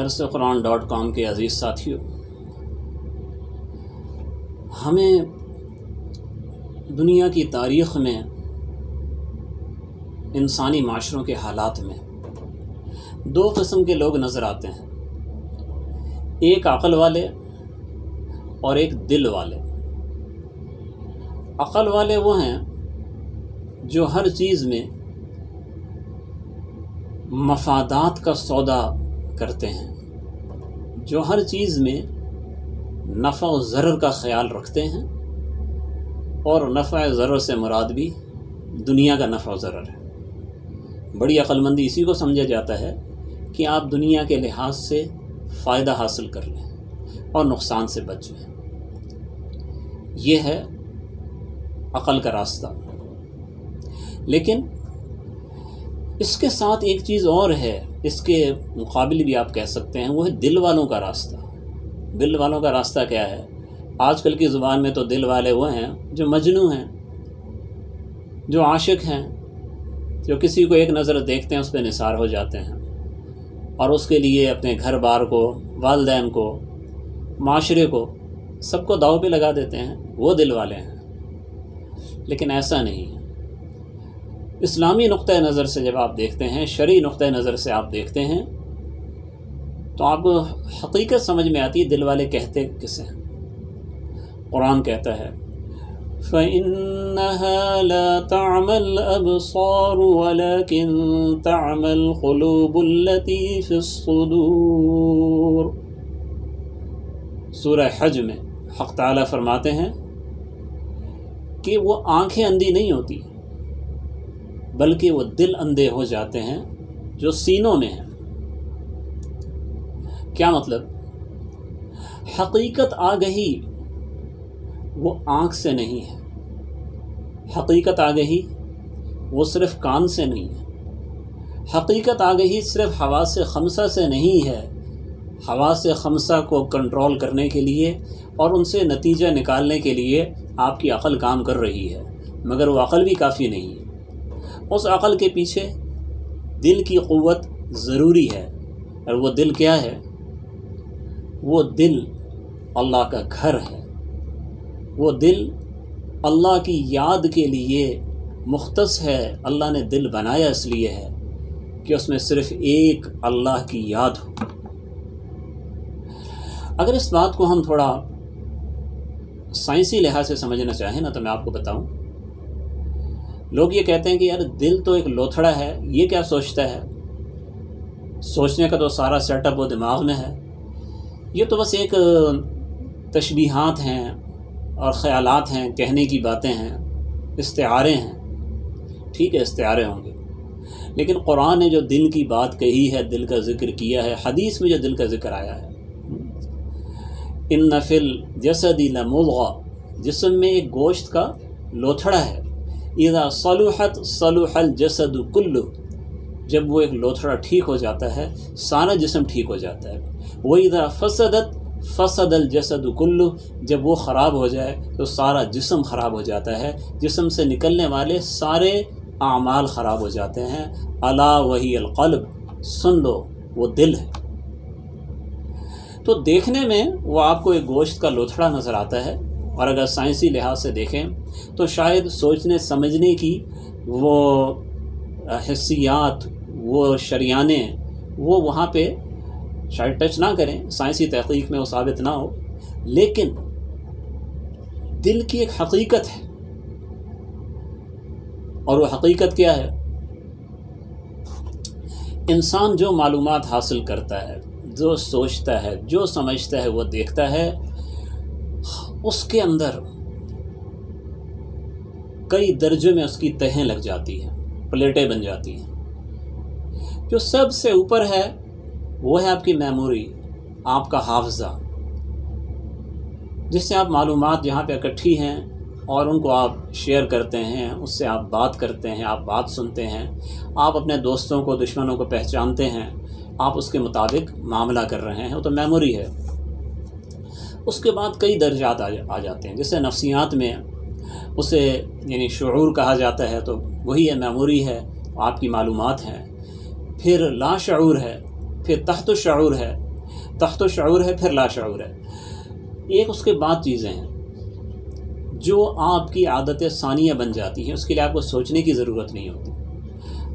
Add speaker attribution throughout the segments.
Speaker 1: درسقرآن.com کے عزیز ساتھیوں، ہمیں دنیا کی تاریخ میں انسانی معاشروں کے حالات میں دو قسم کے لوگ نظر آتے ہیں، ایک عقل والے اور ایک دل والے۔ عقل والے وہ ہیں جو ہر چیز میں مفادات کا سودا کرتے ہیں، جو ہر چیز میں نفع و ضرر کا خیال رکھتے ہیں، اور نفع و ضرر سے مراد بھی دنیا کا نفع و ضرر ہے۔ بڑی عقل مندی اسی کو سمجھا جاتا ہے کہ آپ دنیا کے لحاظ سے فائدہ حاصل کر لیں اور نقصان سے بچ جائیں، یہ ہے عقل کا راستہ۔ لیکن اس کے ساتھ ایک چیز اور ہے، اس کے مقابل بھی آپ کہہ سکتے ہیں، وہ ہے دل والوں کا راستہ۔ دل والوں کا راستہ کیا ہے؟ آج کل کی زبان میں تو دل والے وہ ہیں جو مجنوں ہیں، جو عاشق ہیں، جو کسی کو ایک نظر دیکھتے ہیں اس پہ نثار ہو جاتے ہیں، اور اس کے لیے اپنے گھر بار کو، والدین کو، معاشرے کو، سب کو داؤ پہ لگا دیتے ہیں، وہ دل والے ہیں۔ لیکن ایسا نہیں ہے۔ اسلامی نقطۂ نظر سے جب آپ دیکھتے ہیں، شرعی نقطۂ نظر سے آپ دیکھتے ہیں، تو آپ کو حقیقت سمجھ میں آتی ہے دل والے کہتے کسے ہیں۔ قرآن کہتا ہے فَإِنَّهَا لَا تَعْمَى الْأَبْصَارُ وَلَكِن تَعْمَى الْقُلُوبُ الَّتِي فِي الصُّدُورِ۔ سورہ حج میں حق تعالیٰ فرماتے ہیں کہ وہ آنکھیں اندھی نہیں ہوتی، بلکہ وہ دل اندھے ہو جاتے ہیں جو سینوں میں ہیں۔ کیا مطلب؟ حقیقت آگہی وہ آنکھ سے نہیں ہے، حقیقت آگہی وہ صرف کان سے نہیں ہے، حقیقت آگہی صرف حواس خمسہ سے نہیں ہے۔ حواس خمسہ کو کنٹرول کرنے کے لیے اور ان سے نتیجہ نکالنے کے لیے آپ کی عقل کام کر رہی ہے، مگر وہ عقل بھی کافی نہیں ہے۔ اس عقل کے پیچھے دل کی قوت ضروری ہے، اور وہ دل کیا ہے؟ وہ دل اللہ کا گھر ہے۔ وہ دل اللہ کی یاد کے لیے مختص ہے۔ اللہ نے دل بنایا اس لیے ہے کہ اس میں صرف ایک اللہ کی یاد ہو۔ اگر اس بات کو ہم تھوڑا سائنسی لحاظ سے سمجھنا چاہیں نا، تو میں آپ کو بتاؤں، لوگ یہ کہتے ہیں کہ یار دل تو ایک لوتھڑا ہے، یہ کیا سوچتا ہے؟ سوچنے کا تو سارا سیٹ اپ وہ دماغ میں ہے۔ یہ تو بس ایک تشبیہات ہیں اور خیالات ہیں، کہنے کی باتیں ہیں، استعارے ہیں۔ ٹھیک ہے، استعارے ہوں گے، لیکن قرآن نے جو دل کی بات کہی ہے، دل کا ذکر کیا ہے، حدیث میں جو دل کا ذکر آیا ہے، ان فی الجسد لمضغۃ، جسم میں ایک گوشت کا لوتھڑا ہے، اذا صلحت صلح الجسد کلہ، جب وہ ایک لوتھڑا ٹھیک ہو جاتا ہے سارا جسم ٹھیک ہو جاتا ہے۔ وَإِذَا فَسَدَتْ فَسَدَ الْجَسَدُ كُلُّهُ، جب وہ خراب ہو جائے تو سارا جسم خراب ہو جاتا ہے، جسم سے نکلنے والے سارے اعمال خراب ہو جاتے ہیں۔ الا وہی القلب، سن لو وہ دل ہے۔ تو دیکھنے میں وہ آپ کو ایک گوشت کا لوتھڑا نظر آتا ہے، اور اگر سائنسی لحاظ سے دیکھیں تو شاید سوچنے سمجھنے کی وہ حسیات، وہ شریانیں، وہ وہاں پہ شاید ٹچ نہ کریں، سائنسی تحقیق میں وہ ثابت نہ ہو، لیکن دل کی ایک حقیقت ہے، اور وہ حقیقت کیا ہے؟ انسان جو معلومات حاصل کرتا ہے، جو سوچتا ہے، جو سمجھتا ہے، وہ دیکھتا ہے، اس کے اندر کئی درجوں میں اس کی تہیں لگ جاتی ہیں، پلیٹیں بن جاتی ہیں۔ جو سب سے اوپر ہے وہ ہے آپ کی میموری، آپ کا حافظہ، جس سے آپ معلومات جہاں پہ اکٹھی ہیں اور ان کو آپ شیئر کرتے ہیں، اس سے آپ بات کرتے ہیں، آپ بات سنتے ہیں، آپ اپنے دوستوں کو، دشمنوں کو پہچانتے ہیں، آپ اس کے مطابق معاملہ کر رہے ہیں، تو میموری ہے۔ اس کے بعد کئی درجات آ جاتے ہیں، جیسے نفسیات میں اسے یعنی شعور کہا جاتا ہے، تو وہی ہے، میموری ہے، آپ کی معلومات ہیں۔ پھر لا شعور ہے، پھر تحت الشعور ہے، تحت شعور ہے، پھر لا شعور ہے. ایک اس کے بعد چیزیں ہیں جو آپ کی عادت ثانیہ بن جاتی ہیں، اس کے لیے آپ کو سوچنے کی ضرورت نہیں ہوتی.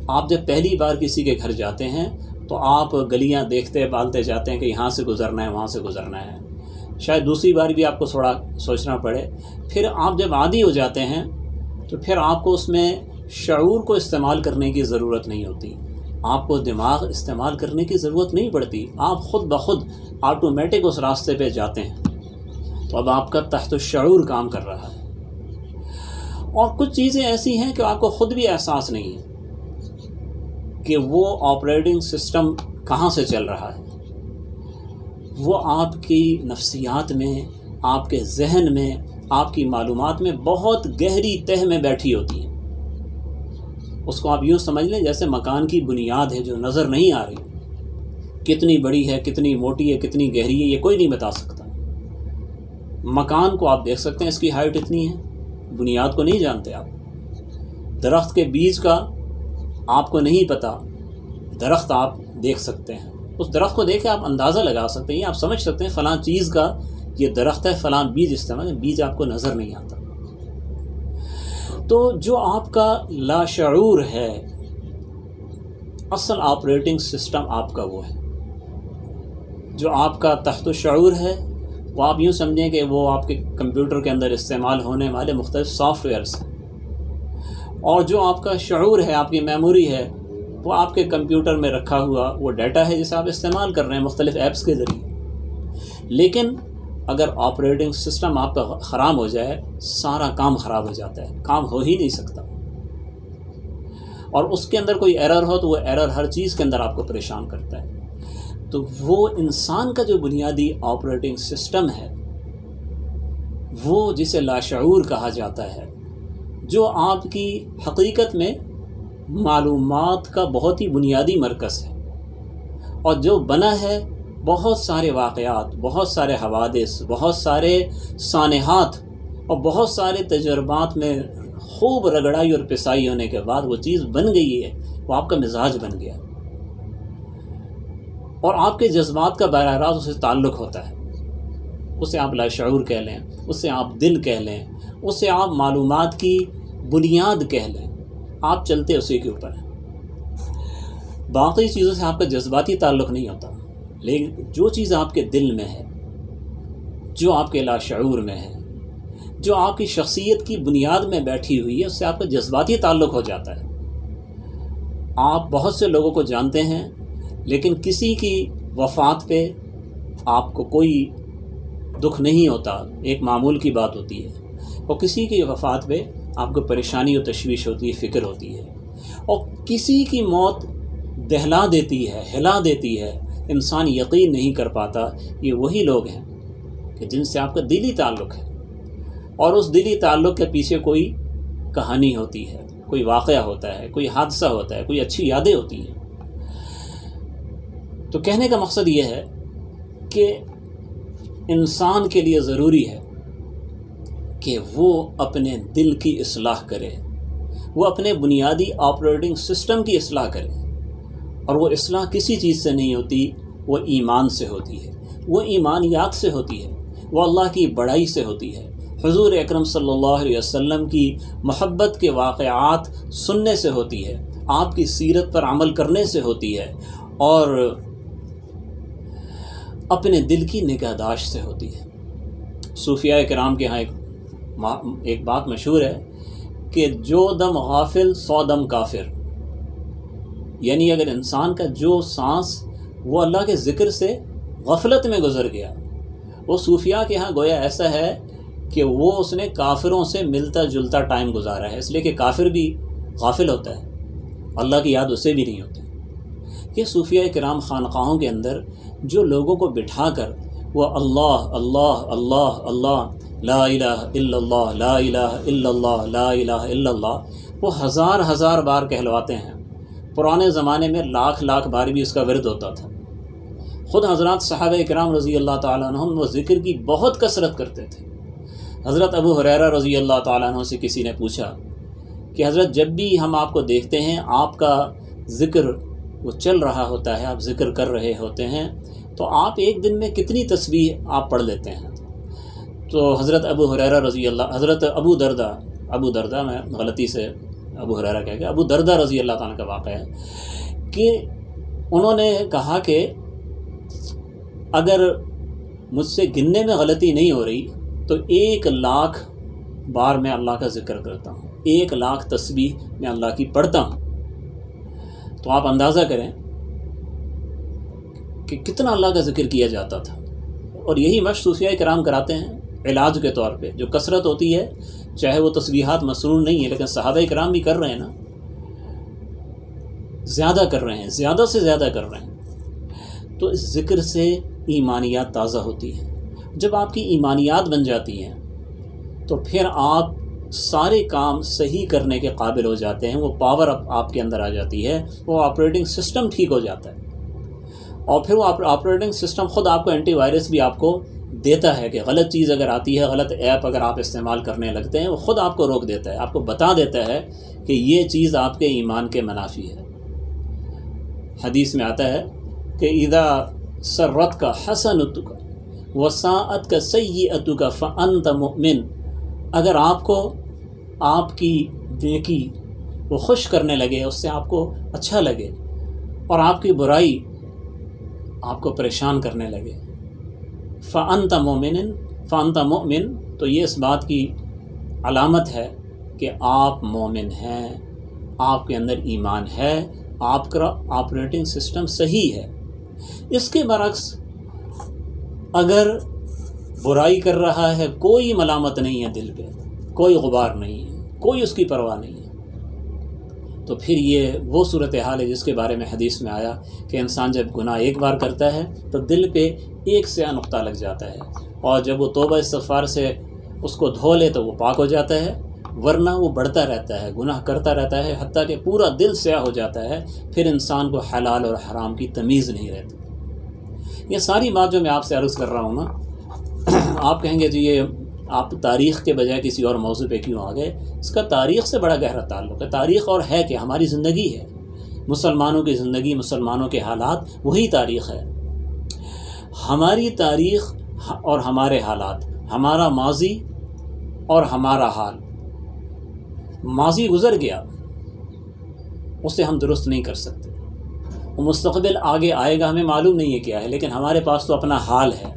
Speaker 1: آپ جب پہلی بار کسی کے گھر جاتے ہیں تو آپ گلیاں دیکھتے بالتے جاتے ہیں کہ یہاں سے گزرنا ہے، وہاں سے گزرنا ہے. شاید دوسری بار بھی آپ کو تھوڑا سوچنا پڑے. پھر آپ جب عادی ہو جاتے ہیں تو پھر آپ کو اس میں شعور کو استعمال کرنے کی ضرورت نہیں ہوتی، آپ کو دماغ استعمال کرنے کی ضرورت نہیں پڑتی. آپ خود بخود آٹومیٹک اس راستے پہ جاتے ہیں. تو اب آپ کا تحت الشعور کام کر رہا ہے. اور کچھ چیزیں ایسی ہیں کہ آپ کو خود بھی احساس نہیں ہے کہ وہ آپریٹنگ سسٹم کہاں سے چل رہا ہے. وہ آپ کی نفسیات میں، آپ کے ذہن میں، آپ کی معلومات میں بہت گہری تہ میں بیٹھی ہوتی ہیں. اس کو آپ یوں سمجھ لیں جیسے مکان کی بنیاد ہے جو نظر نہیں آ رہی. کتنی بڑی ہے، کتنی موٹی ہے، کتنی گہری ہے، یہ کوئی نہیں بتا سکتا. مکان کو آپ دیکھ سکتے ہیں، اس کی ہائٹ اتنی ہے، بنیاد کو نہیں جانتے آپ. درخت کے بیج کا آپ کو نہیں پتہ، درخت آپ دیکھ سکتے ہیں. اس درخت کو دیکھ کے آپ اندازہ لگا سکتے ہیں، آپ سمجھ سکتے ہیں فلاں چیز کا یہ درخت ہے، فلاں بیج استعمال ہے. بیج آپ کو نظر نہیں آتا. تو جو آپ کا لاشعور ہے، اصل آپریٹنگ سسٹم آپ کا وہ ہے. جو آپ کا تحت الشعور ہے وہ آپ یوں سمجھیں کہ وہ آپ کے کمپیوٹر کے اندر استعمال ہونے والے مختلف سافٹ ویئرس ہیں. اور جو آپ کا شعور ہے، آپ کی میموری ہے، وہ آپ کے کمپیوٹر میں رکھا ہوا وہ ڈیٹا ہے جسے آپ استعمال کر رہے ہیں مختلف ایپس کے ذریعے. لیکن اگر آپریٹنگ سسٹم آپ کا خراب ہو جائے، سارا کام خراب ہو جاتا ہے، کام ہو ہی نہیں سکتا. اور اس کے اندر کوئی ایرر ہو تو وہ ایرر ہر چیز کے اندر آپ کو پریشان کرتا ہے. تو وہ انسان کا جو بنیادی آپریٹنگ سسٹم ہے، وہ جسے لاشعور کہا جاتا ہے، جو آپ کی حقیقت میں معلومات کا بہت ہی بنیادی مرکز ہے، اور جو بنا ہے بہت سارے واقعات، بہت سارے حوادث، بہت سارے سانحات اور بہت سارے تجربات میں خوب رگڑائی اور پسائی ہونے کے بعد وہ چیز بن گئی ہے. وہ آپ کا مزاج بن گیا، اور آپ کے جذبات کا براہ راست اس سے تعلق ہوتا ہے. اسے آپ لاشعور کہہ لیں، اسے آپ دل کہہ لیں، اسے آپ معلومات کی بنیاد کہہ لیں. آپ چلتے اسی کے اوپر ہیں. باقی چیزوں سے آپ کا جذباتی تعلق نہیں ہوتا. لیکن جو چیز آپ کے دل میں ہے، جو آپ کے لاشعور میں ہے، جو آپ کی شخصیت کی بنیاد میں بیٹھی ہوئی ہے، اس سے آپ کا جذباتی تعلق ہو جاتا ہے. آپ بہت سے لوگوں کو جانتے ہیں، لیکن کسی کی وفات پہ آپ کو کوئی دکھ نہیں ہوتا، ایک معمول کی بات ہوتی ہے. اور کسی کی وفات پہ آپ کو پریشانی اور تشویش ہوتی ہے، فکر ہوتی ہے. اور کسی کی موت دہلا دیتی ہے، ہلا دیتی ہے، انسان یقین نہیں کر پاتا. یہ وہی لوگ ہیں کہ جن سے آپ کا دلی تعلق ہے، اور اس دلی تعلق کے پیچھے کوئی کہانی ہوتی ہے، کوئی واقعہ ہوتا ہے، کوئی حادثہ ہوتا ہے، کوئی اچھی یادیں ہوتی ہیں. تو کہنے کا مقصد یہ ہے کہ انسان کے لیے ضروری ہے کہ وہ اپنے دل کی اصلاح کرے، وہ اپنے بنیادی آپریٹنگ سسٹم کی اصلاح کرے. اور وہ اصلاح کسی چیز سے نہیں ہوتی، وہ ایمان سے ہوتی ہے، وہ ایمانیات سے ہوتی ہے، وہ اللہ کی بڑائی سے ہوتی ہے، حضور اکرم صلی اللہ علیہ وسلم کی محبت کے واقعات سننے سے ہوتی ہے، آپ کی سیرت پر عمل کرنے سے ہوتی ہے، اور اپنے دل کی نگہداشت سے ہوتی ہے. صوفیاء کرام کے ہاں ایک بات مشہور ہے کہ جو دم غافل سو دم کافر. یعنی اگر انسان کا جو سانس وہ اللہ کے ذکر سے غفلت میں گزر گیا، وہ صوفیاء کے ہاں گویا ایسا ہے کہ وہ اس نے کافروں سے ملتا جلتا ٹائم گزارا ہے. اس لیے کہ کافر بھی غافل ہوتا ہے، اللہ کی یاد اسے بھی نہیں ہوتی. یہ صوفیاء کرام خانقاہوں کے اندر جو لوگوں کو بٹھا کر وہ اللہ اللہ اللہ اللہ لا الہ الا اللہ لا الہ الا اللہ لا الہ الا اللہ وہ ہزار ہزار بار کہلواتے ہیں. پرانے زمانے میں لاکھ لاکھ بار بھی اس کا ورد ہوتا تھا. خود حضرات صحابہ کرام رضی اللہ تعالیٰ عنہم وہ ذکر کی بہت کثرت کرتے تھے. حضرت ابو ہریرہ رضی اللہ تعالیٰ عنہ سے کسی نے پوچھا کہ حضرت جب بھی ہم آپ کو دیکھتے ہیں آپ کا ذکر وہ چل رہا ہوتا ہے، آپ ذکر کر رہے ہوتے ہیں، تو تو آپ ایک دن میں کتنی تسبیح آپ پڑھ لیتے ہیں؟ تو حضرت ابو ہریرہ رضی اللہ، حضرت ابو دردہ میں غلطی سے ابو ہریرہ کہہ گیا، ابو دردہ رضی اللہ تعالیٰ کا واقعہ ہے کہ انہوں نے کہا کہ اگر مجھ سے گننے میں غلطی نہیں ہو رہی تو 1,00,000 بار میں اللہ کا ذکر کرتا ہوں، 1,00,000 تسبیح میں اللہ کی پڑھتا ہوں۔ تو آپ اندازہ کریں کہ کتنا اللہ کا ذکر کیا جاتا تھا۔ اور یہی مشق صوفیاء کرام کراتے ہیں علاج کے طور پہ۔ جو کثرت ہوتی ہے، چاہے وہ تسبیحات مسنون نہیں ہے، لیکن صحابہ کرام بھی کر رہے ہیں نا، زیادہ کر رہے ہیں، زیادہ سے زیادہ کر رہے ہیں۔ تو اس ذکر سے ایمانیات تازہ ہوتی ہیں۔ جب آپ کی ایمانیات بن جاتی ہیں تو پھر آپ سارے کام صحیح کرنے کے قابل ہو جاتے ہیں، وہ پاور آپ کے اندر آ جاتی ہے، وہ آپریٹنگ سسٹم ٹھیک ہو جاتا ہے، اور پھر وہ آپریٹنگ سسٹم خود آپ کو اینٹی وائرس بھی آپ کو دیتا ہے کہ غلط چیز اگر آتی ہے، غلط ایپ اگر آپ استعمال کرنے لگتے ہیں، وہ خود آپ کو روک دیتا ہے، آپ کو بتا دیتا ہے کہ یہ چیز آپ کے ایمان کے منافی ہے۔ حدیث میں آتا ہے کہ اذا سرت کا حسنتک وساءت کا سیئتک فانت مؤمن، اگر آپ کو آپ کی نیکی وہ خوش کرنے لگے، اس سے آپ کو اچھا لگے، اور آپ کی برائی آپ کو پریشان کرنے لگے، فانت مؤمن، تو یہ اس بات کی علامت ہے کہ آپ مومن ہیں، آپ کے اندر ایمان ہے، آپ کا آپریٹنگ سسٹم صحیح ہے۔ اس کے برعکس اگر برائی کر رہا ہے، کوئی ملامت نہیں ہے دل پہ، کوئی غبار نہیں ہے، کوئی اس کی پرواہ نہیں ہے، تو پھر یہ وہ صورتحال ہے جس کے بارے میں حدیث میں آیا کہ انسان جب گناہ ایک بار کرتا ہے تو دل پہ ایک سیاہ نقطہ لگ جاتا ہے، اور جب وہ توبہ استغفار سے اس کو دھو لے تو وہ پاک ہو جاتا ہے، ورنہ وہ بڑھتا رہتا ہے، گناہ کرتا رہتا ہے، حتیٰ کہ پورا دل سیاہ ہو جاتا ہے، پھر انسان کو حلال اور حرام کی تمیز نہیں رہتی۔ یہ ساری بات جو میں آپ سے عرض کر رہا ہوں نا، آپ کہیں گے جی یہ آپ تاریخ کے بجائے کسی اور موضوع پہ کیوں آ گئے؟ اس کا تاریخ سے بڑا گہرا تعلق ہے۔ تاریخ اور ہے کہ ہماری زندگی ہے، مسلمانوں کی زندگی، مسلمانوں کے حالات، وہی تاریخ ہے۔ ہماری تاریخ اور ہمارے حالات، ہمارا ماضی اور ہمارا حال، ماضی گزر گیا، اسے ہم درست نہیں کر سکتے، وہ مستقبل آگے آئے گا، ہمیں معلوم نہیں ہے کیا ہے، لیکن ہمارے پاس تو اپنا حال ہے۔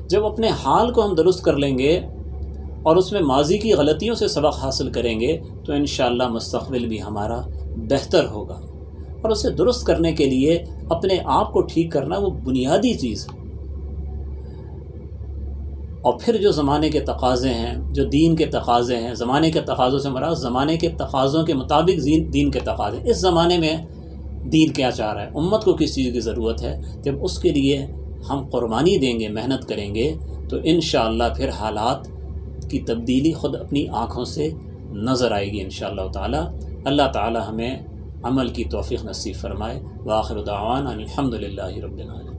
Speaker 1: جب اپنے حال کو ہم درست کر لیں گے اور اس میں ماضی کی غلطیوں سے سبق حاصل کریں گے تو انشاءاللہ مستقبل بھی ہمارا بہتر ہوگا۔ اور اسے درست کرنے کے لیے اپنے آپ کو ٹھیک کرنا وہ بنیادی چیز ہے۔ اور پھر جو زمانے کے تقاضے ہیں، جو دین کے تقاضے ہیں، زمانے کے تقاضوں سے مراد زمانے کے تقاضوں کے مطابق دین کے تقاضے، اس زمانے میں دین کیا چاہ رہا ہے، امت کو کس چیز کی ضرورت ہے، جب اس کے لیے ہم قربانی دیں گے، محنت کریں گے، تو انشاءاللہ پھر حالات کی تبدیلی خود اپنی آنکھوں سے نظر آئے گی انشاءاللہ تعالی۔ اللہ تعالی ہمیں عمل کی توفیق نصیب فرمائے۔ وآخر دعوانا الحمدللہ رب العالمین۔